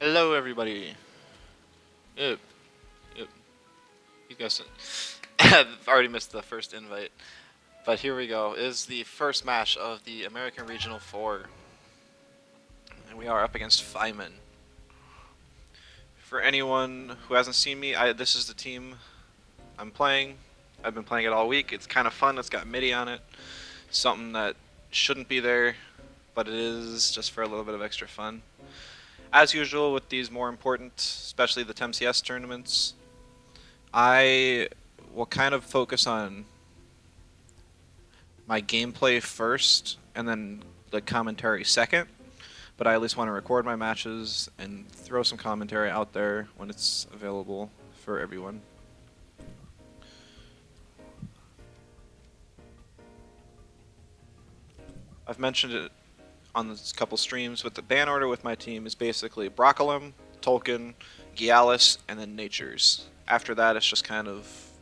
Hello, everybody. Yep, yep. You guys I've already missed the first invite, but here we go. It is the first match of the American Regional 4, and we are up against Faiman. For anyone who hasn't seen me, this is the team I'm playing. I've been playing it all week. It's kind of fun. It's got MIDI on it. Something that shouldn't be there, but it is just for a little bit of extra fun. As usual with these more important, especially the TemCS tournaments, I will kind of focus on my gameplay first and then the commentary second, but I at least want to record my matches and throw some commentary out there when it's available for everyone. I've mentioned it on this couple streams, but the ban order with my team is basically Broccolum, Tolkien, Gialis, and then Natures. After that, it's just kind of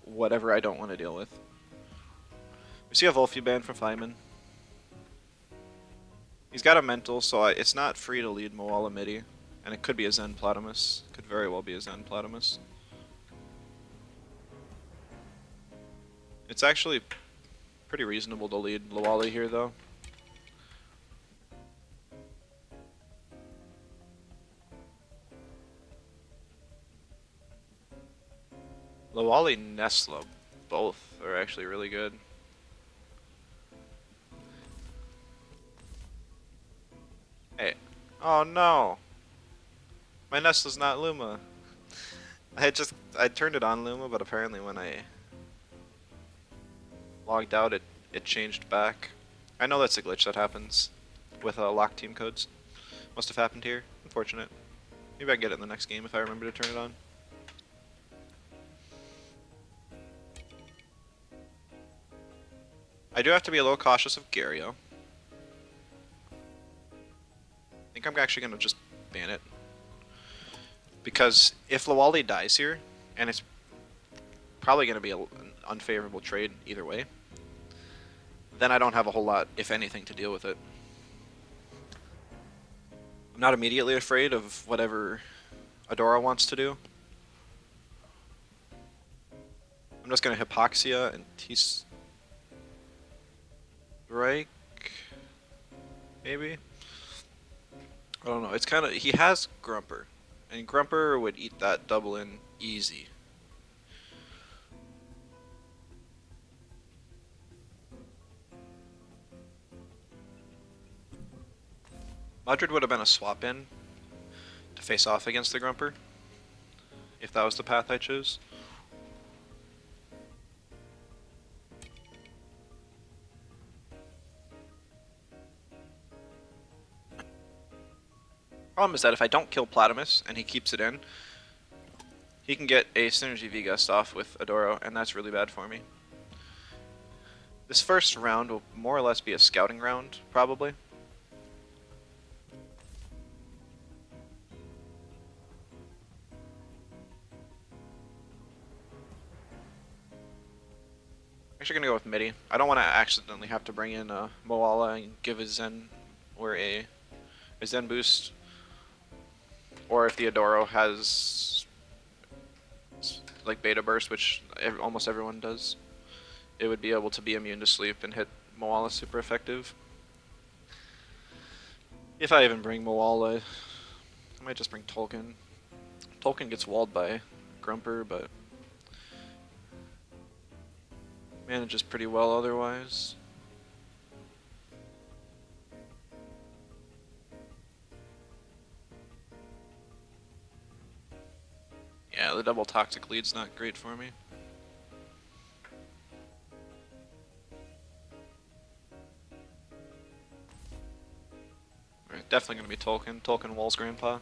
whatever I don't want to deal with. We see a Volfi ban from Faiman. He's got a mental, so it's not free to lead Moala Midi, and it could be a Zen Platamus. Could very well be a Zen Platamus. It's actually pretty reasonable to lead Lawali here, though. Lawali Nesla, both are actually really good. Hey. Oh no! My Nestle's not Luma. I turned it on Luma, but apparently when I logged out it changed back. I know that's a glitch that happens with lock team codes. Must have happened here. Unfortunate. Maybe I can get it in the next game if I remember to turn it on. I do have to be a little cautious of Gario. I think I'm actually going to just ban it. Because if Lawali dies here, and it's probably going to be an unfavorable trade either way, then I don't have a whole lot, if anything, to deal with it. I'm not immediately afraid of whatever Adora wants to do. I'm just going to Hypoxia and T-Strike, maybe? I don't know. It's kind of... He has Grumper, and Grumper would eat that double in easy. Mudred would have been a swap in to face off against the Grumper, if that was the path I chose. Problem is that if I don't kill Platamus and he keeps it in, he can get a Synergy V-Gust off with Adoro, and that's really bad for me. This first round will more or less be a scouting round, probably. Actually gonna go with Midi. I don't want to accidentally have to bring in a Moala and give a Zen or a Zen boost, or if the Adoro has like Beta Burst, which almost everyone does, it would be able to be immune to sleep and hit Moala super effective. If I even bring Moala, I might just bring Tolkien. Tolkien gets walled by Grumper, but manages pretty well otherwise. Yeah, the double toxic lead's not great for me. Alright, definitely gonna be Tolkien. Tolkien walls Grandpa.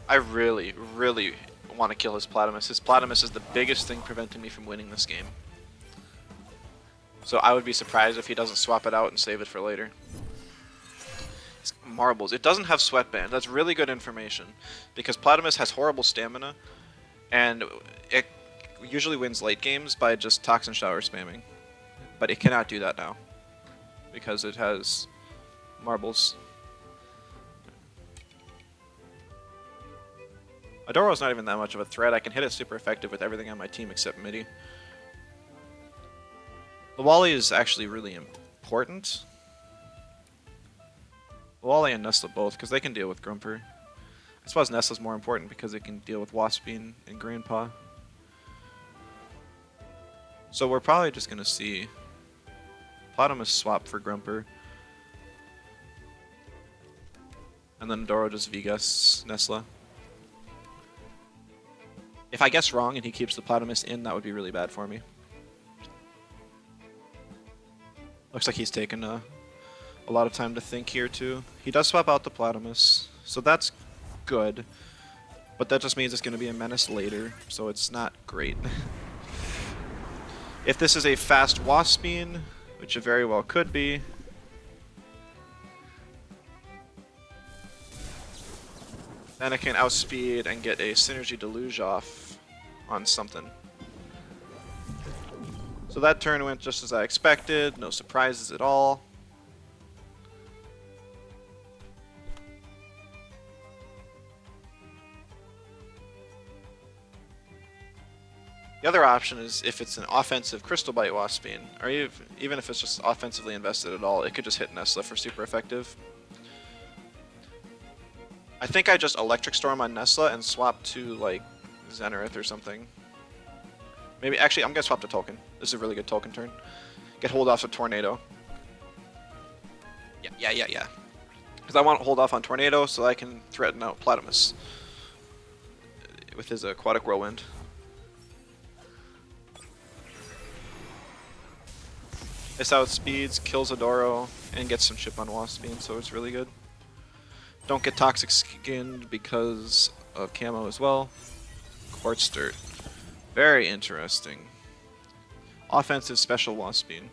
I really, really want to kill his Platamus. His Platamus is the biggest thing preventing me from winning this game. So I would be surprised if he doesn't swap it out and save it for later. Marbles. It doesn't have Sweatband. That's really good information, because Platamus has horrible stamina, and it usually wins late games by just Toxin Shower spamming. But it cannot do that now, because it has marbles. Adoro's not even that much of a threat. I can hit it super effective with everything on my team except midi. Lawali is actually really important. Lawali and Nestle both, because they can deal with Grumper. I suppose Nestle's more important because it can deal with Waspine and Grandpa. So we're probably just going to see Plotamus swap for Grumper. And then Adoro just V-Gusts Nestle. If I guess wrong and he keeps the Plotamus in, that would be really bad for me. Looks like he's taken a lot of time to think here too. He does swap out the Plotamus, so that's good. But that just means it's going to be a menace later, so it's not great. If this is a fast Waspine, which it very well could be, then it can outspeed and get a Synergy Deluge off on something. So that turn went just as I expected, no surprises at all. The other option is if it's an offensive Crystal Bite Waspine, or even if it's just offensively invested at all, it could just hit Nestle for super effective. I think I just Electric Storm on Nestle and swap to, like, Xenarith or something. Maybe, actually, I'm going to swap to Tolkien. This is a really good Tolkien turn. Get hold off of Tornado. Yeah. Because I want to hold off on Tornado so I can threaten out Plotamus with his Aquatic Whirlwind. This outspeeds, kills Adoro, and gets some chip on Waspine, so it's really good. Don't get Toxic Skinned because of Camo as well. Quartz Dirt. Very interesting. Offensive special Waspine.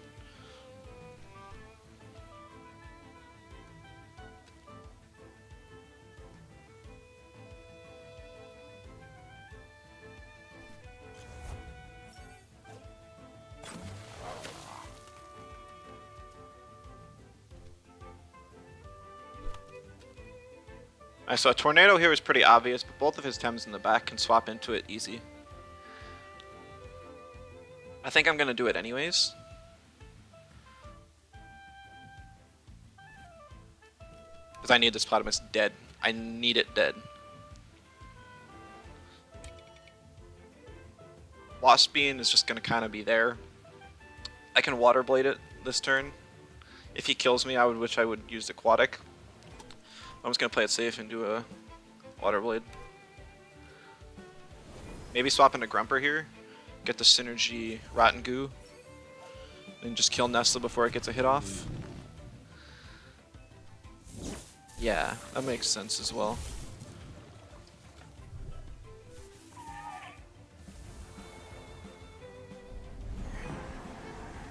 I saw a Tornado here is pretty obvious, but both of his Tems in the back can swap into it easy. I think I'm going to do it anyways. Because I need this Plotamus dead. I need it dead. Waspine is just going to kind of be there. I can Water Blade it this turn. If he kills me, I would wish I would use Aquatic. I'm just going to play it safe and do a Water Blade. Maybe swap into Grumper here. Get the Synergy Rotten Goo. And just kill Nestle before it gets a hit off. Yeah, that makes sense as well.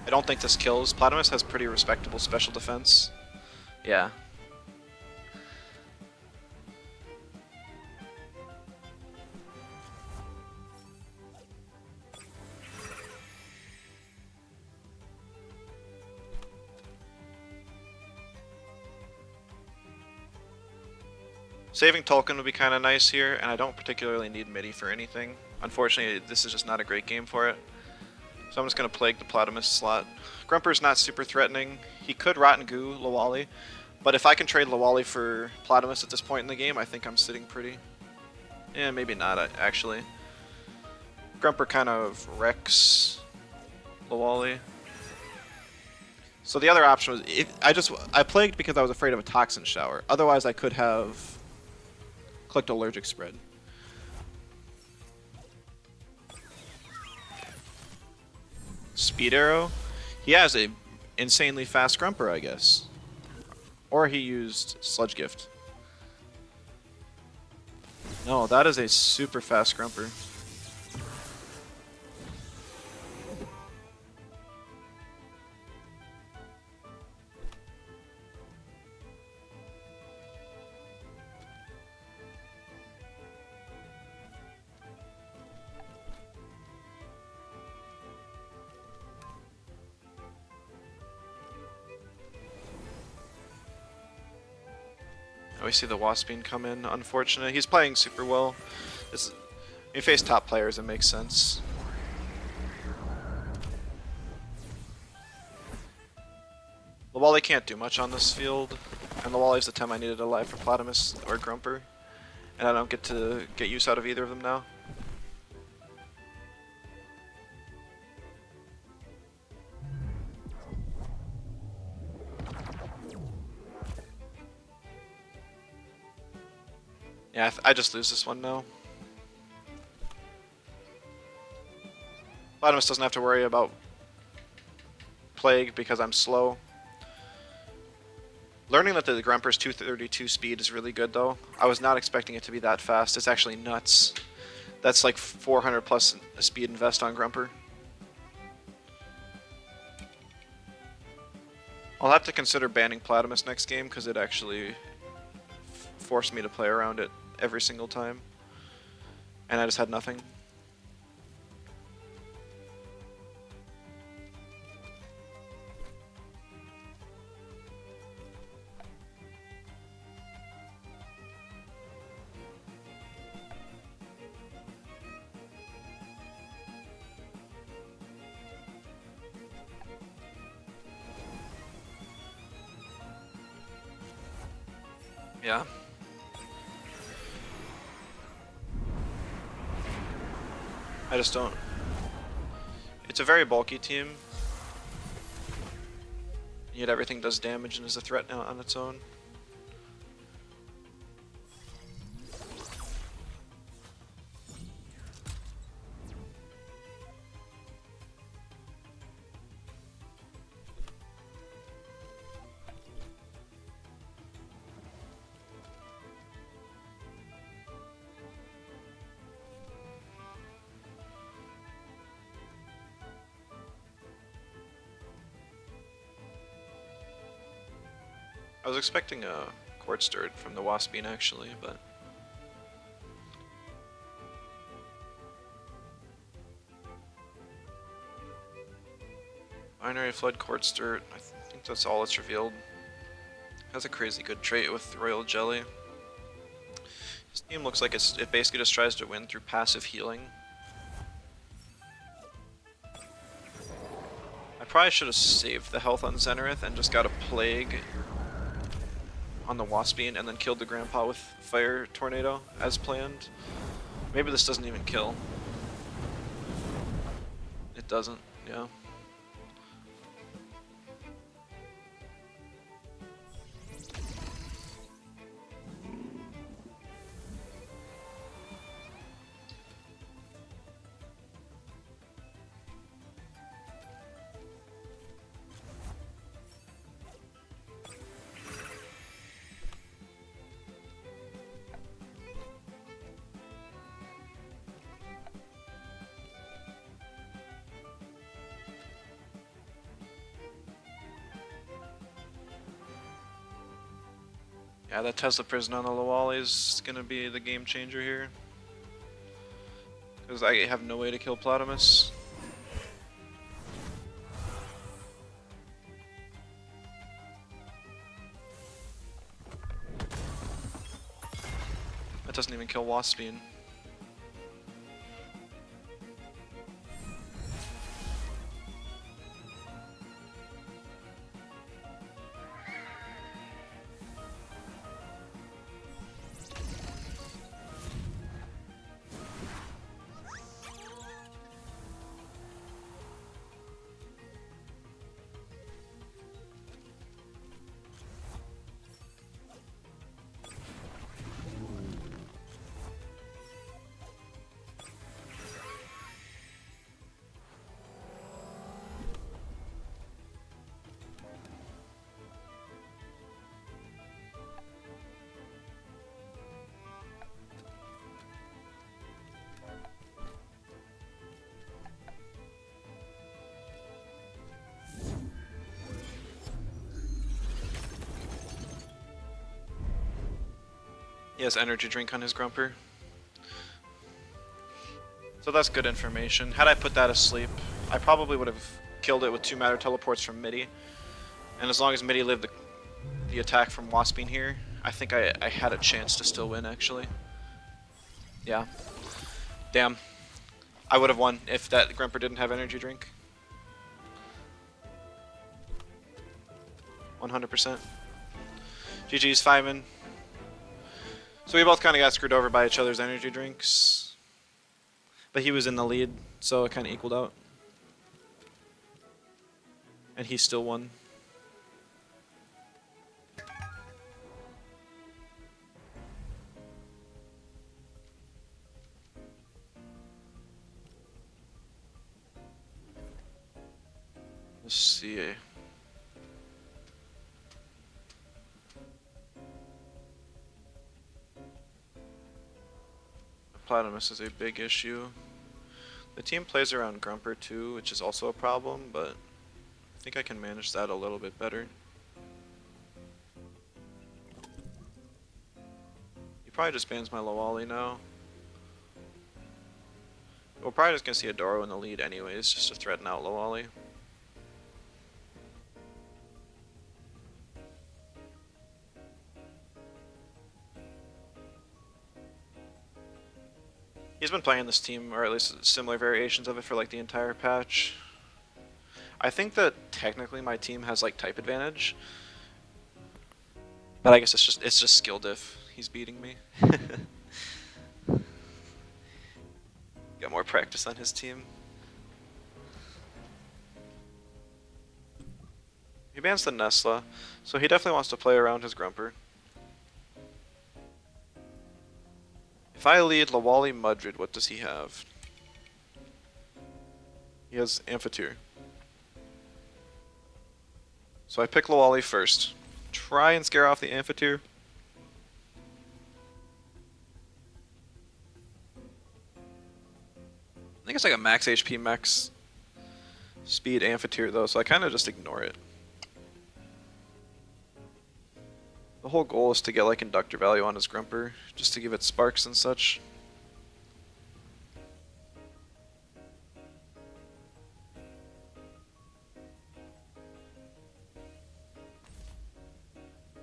I don't think this kills. Plotamus has pretty respectable special defense. Yeah. Saving Tolkien would be kind of nice here, and I don't particularly need midi for anything. Unfortunately, this is just not a great game for it. So I'm just going to Plague the Plotamus slot. Grumper's not super threatening. He could Rotten Goo Lawali, but if I can trade Lawali for Plotamus at this point in the game, I think I'm sitting pretty. Yeah, maybe not, actually. Grumper kind of wrecks Lawali. So the other option was, I Plagued because I was afraid of a Toxin Shower. Otherwise, I could have clicked Allergic Spread. Speed Arrow? He has a insanely fast Grumper, I guess. Or he used Sludge Gift. No, that is a super fast Grumper. we see the Waspine come in. Unfortunate. He's playing super well. When you face top players, it makes sense. Lawali can't do much on this field, and Lawali's the Tem I needed alive for Platamus or Grumper, and I don't get to get use out of either of them now. Yeah, I just lose this one now. Platamus doesn't have to worry about Plague because I'm slow. Learning that the Grumper's 232 speed is really good though. I was not expecting it to be that fast. It's actually nuts. That's like 400 plus speed invest on Grumper. I'll have to consider banning Platamus next game because it actually forced me to play around it every single time. And I just had nothing. Yeah. I just don't. It's a very bulky team. Yet everything does damage and is a threat now on its own. I was expecting a Quartz Dirt from the Waspine actually, but Binary Flood, Quartz Dirt, I think that's all it's revealed. Has a crazy good trait with Royal Jelly. His team looks like it basically just tries to win through passive healing. I probably should have saved the health on Zenareth and just got a Plague on the Waspine and then killed the Grandpa with Fire Tornado as planned. Maybe this doesn't even kill. It doesn't, yeah. Yeah, that Tesla Prison on the Lawali is gonna be the game changer here. Because I have no way to kill Platamus. That doesn't even kill Waspine. He has energy drink on his Grumper. So that's good information. Had I put that asleep, I probably would have killed it with 2 matter teleports from Midi. And as long as Midi lived the attack from Waspine here, I think I had a chance to still win, actually. Yeah. Damn. I would have won if that Grumper didn't have energy drink. 100%. GG's, Faiman. So we both kind of got screwed over by each other's energy drinks. But he was in the lead, so it kind of equaled out. And he still won. Let's see. Platypus is a big issue. The team plays around Grumper too, which is also a problem, but I think I can manage that a little bit better. He probably just bans my Lawali now. We're probably just gonna see Adoro in the lead anyways, just to threaten out Lawali. He's been playing this team, or at least similar variations of it, for like the entire patch. I think that technically my team has like type advantage, but I guess it's just skill diff. He's beating me. Got more practice on his team. He bans the Nesla, so he definitely wants to play around his Grumper. If I lead Lawali Mudrid, what does he have? He has Amphitheater. So I pick Lawali first. Try and scare off the Amphitheater. I think it's like a max HP, max speed Amphitheater though, so I kind of just ignore it. The whole goal is to get like Inductor value on his Grumper, just to give it sparks and such.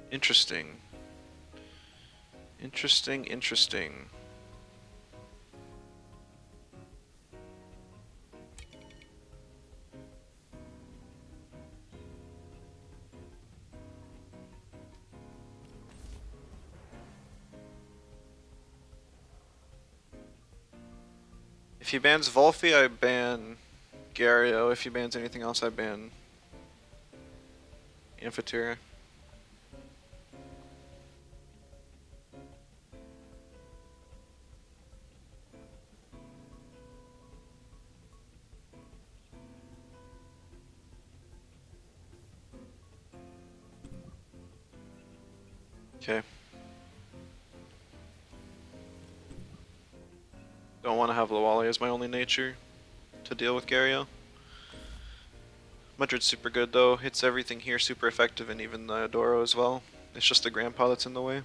Interesting. Interesting. If he bans Volphy, I ban Gario. If he bans anything else, I ban Amphitheater. Okay. Don't want to have Lawali as my only nature to deal with Gario. Mudrid's super good though, hits everything here super effective, and even the Adoro as well. It's just the Grandpa that's in the way.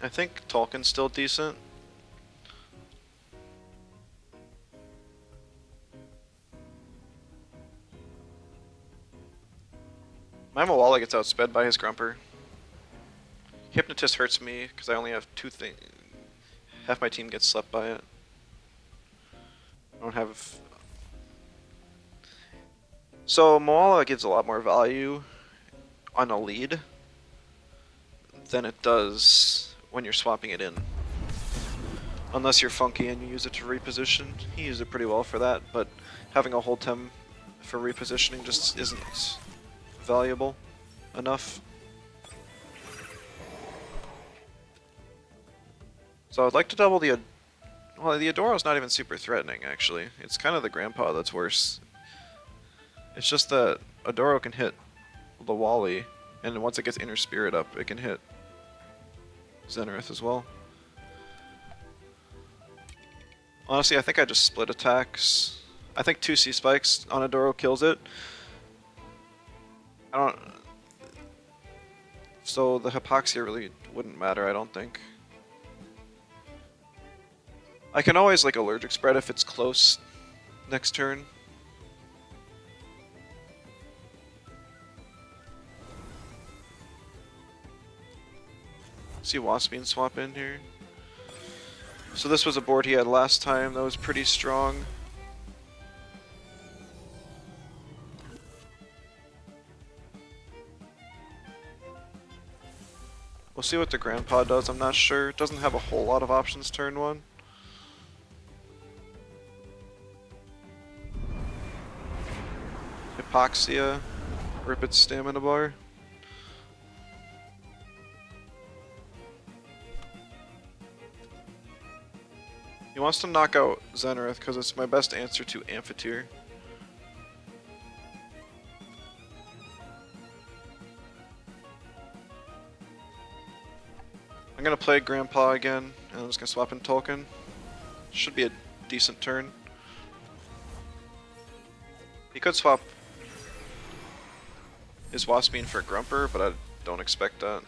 I think Tolkien's still decent. My Mawala gets outsped by his Grumper. Hypnotist hurts me because I only have two things. Half my team gets slept by it. I don't have. So Mawala gives a lot more value on a lead than it does when you're swapping it in. Unless you're funky and you use it to reposition. He used it pretty well for that, but having a whole Tem for repositioning just isn't valuable enough. So I'd like to double the... Well, the Adoro's not even super threatening, actually. It's kind of the Grandpa that's worse. It's just that Adoro can hit Lawali, and once it gets Inner Spirit up, it can hit Zenith as well. Honestly, I think I just split attacks. I think 2 C spikes on Adoro kills it. I don't... So the Hypoxia really wouldn't matter, I don't think. I can always like allergic spread if it's close next turn. See Waspine swap in here. So this was a board he had last time that was pretty strong. We'll see what the Grandpa does, I'm not sure. It doesn't have a whole lot of options turn one. Hypoxia, rip its stamina bar. He wants to knock out Zenareth because it's my best answer to Amphitheater. I'm gonna play Grandpa again, and I'm just gonna swap in Tolkien. Should be a decent turn. He could swap his Waspine for Grumper, but I don't expect that.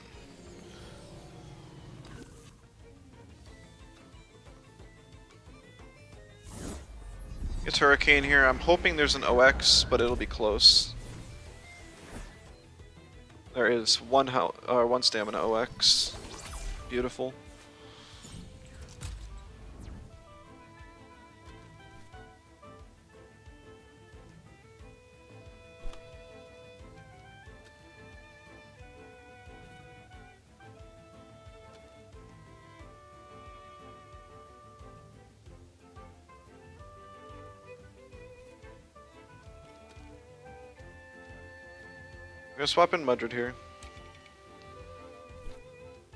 It's Hurricane here. I'm hoping there's an OX, but it'll be close. There is one stamina OX. Beautiful. I'm gonna swap in Mudred here.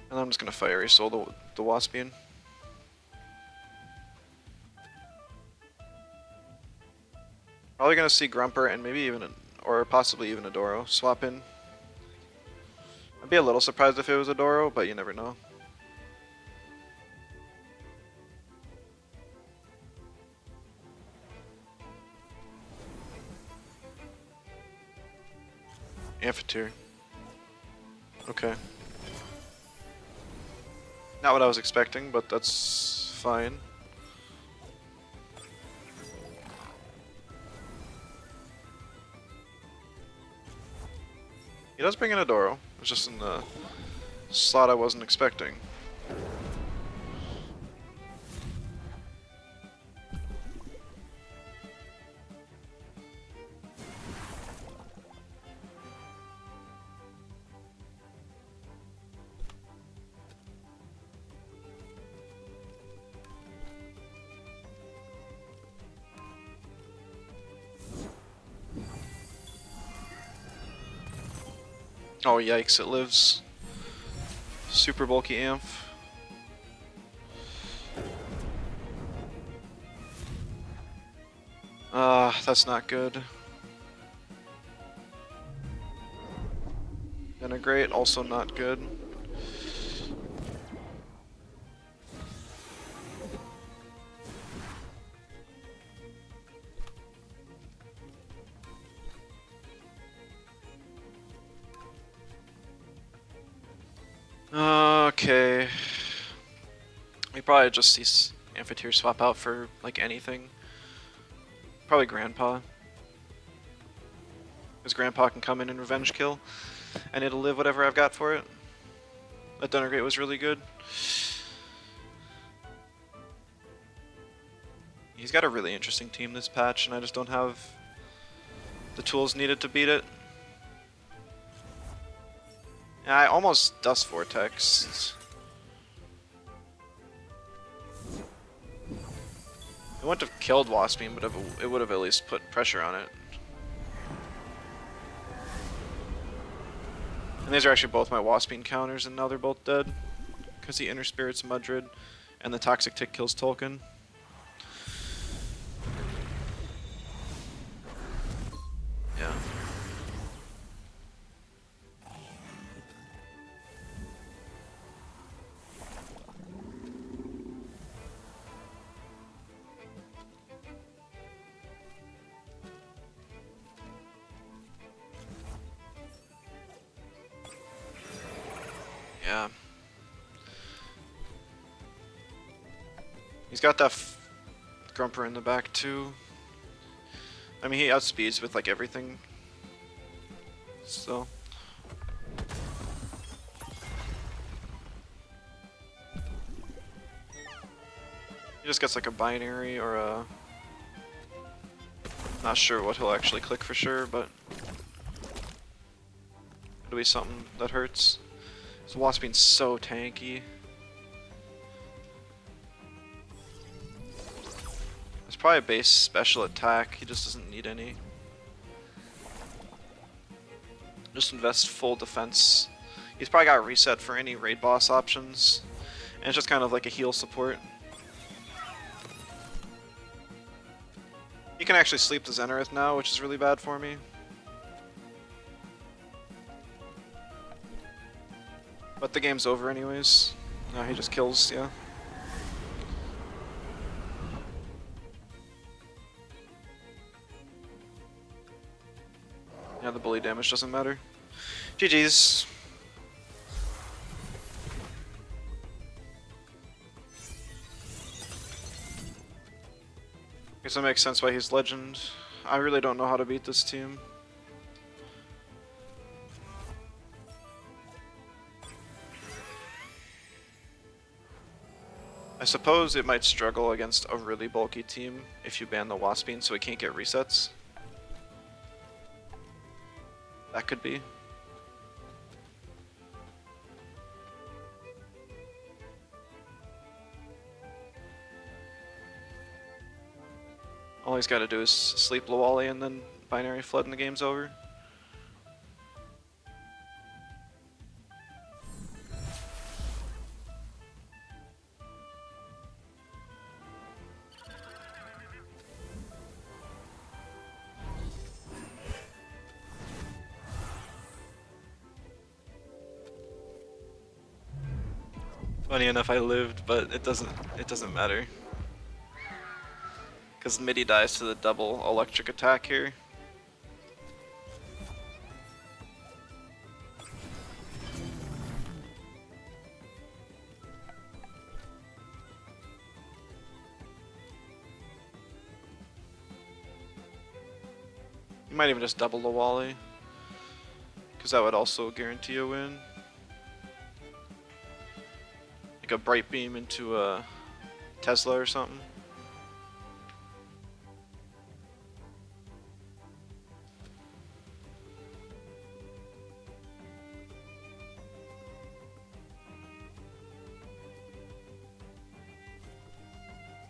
And I'm just gonna Fiery Soul the Waspian. Probably gonna see Grumper and maybe even, or possibly even a Doro. Swap in. I'd be a little surprised if it was a Doro, but you never know. Amphitheater. Okay. Not what I was expecting, but that's fine. He does bring in a Doro. It's just in the slot I wasn't expecting. Oh yikes, it lives. Super bulky Amph. That's not good. Denigrate, also not good. Okay. We probably just see Amphitheater swap out for like anything. Probably Grandpa. Because Grandpa can come in and revenge kill, and it'll live whatever I've got for it. That Denigrate was really good. He's got a really interesting team this patch, and I just don't have the tools needed to beat it. Yeah, I almost Dust Vortex. It wouldn't have killed Waspine, but it would have at least put pressure on it. And these are actually both my Waspine counters, and now they're both dead. Because the Inner Spirit's Mudred, and the Toxic Tick kills Tolkien. Yeah. Yeah. He's got that Grumper in the back too. I mean, he outspeeds with like everything. So. He just gets like a binary or a... Not sure what he'll actually click for sure, but... It'll be something that hurts. So Wasp being so tanky. It's probably a base special attack, he just doesn't need any. Just invest full defense. He's probably got reset for any raid boss options. And it's just kind of like a heal support. He can actually sleep the Zenarith now, which is really bad for me. But the game's over anyways. No, he just kills, yeah. Yeah, the bully damage doesn't matter. GG's. Guess that makes sense why he's legend. I really don't know how to beat this team. I suppose it might struggle against a really bulky team if you ban the Waspine so it can't get resets. That could be. All he's got to do is sleep Lawali and then binary flood and the game's over. Funny enough, I lived, but it doesn't matter. Because Midi dies to the double electric attack here. You might even just double the Wally, because that would also guarantee a win. Like a Bright Beam into a Tesla or something.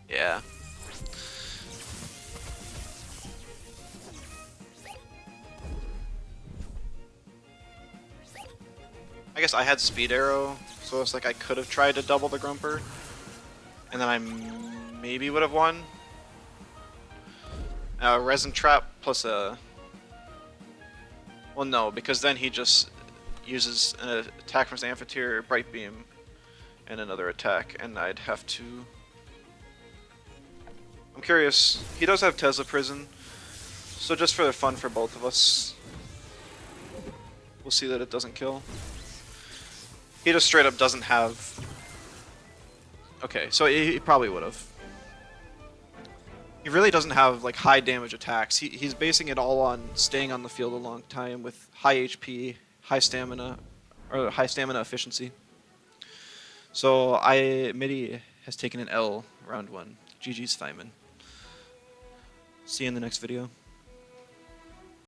Yeah. I guess I had Speed Arrow, so it's like I could have tried to double the Grumper, and then I maybe would have won. Resin Trap plus a... Well, no, because then he just uses an attack from his Amphitheater, Bright Beam, and another attack, and I'd have to... I'm curious. He does have Tesla Prison, so just for the fun for both of us, we'll see that it doesn't kill. He just straight up doesn't have... Okay, so he probably would have. He really doesn't have like high damage attacks. He's basing it all on staying on the field a long time with high HP, high stamina, or high stamina efficiency. So Midi has taken an L round 1. GG's Faiman. See you in the next video.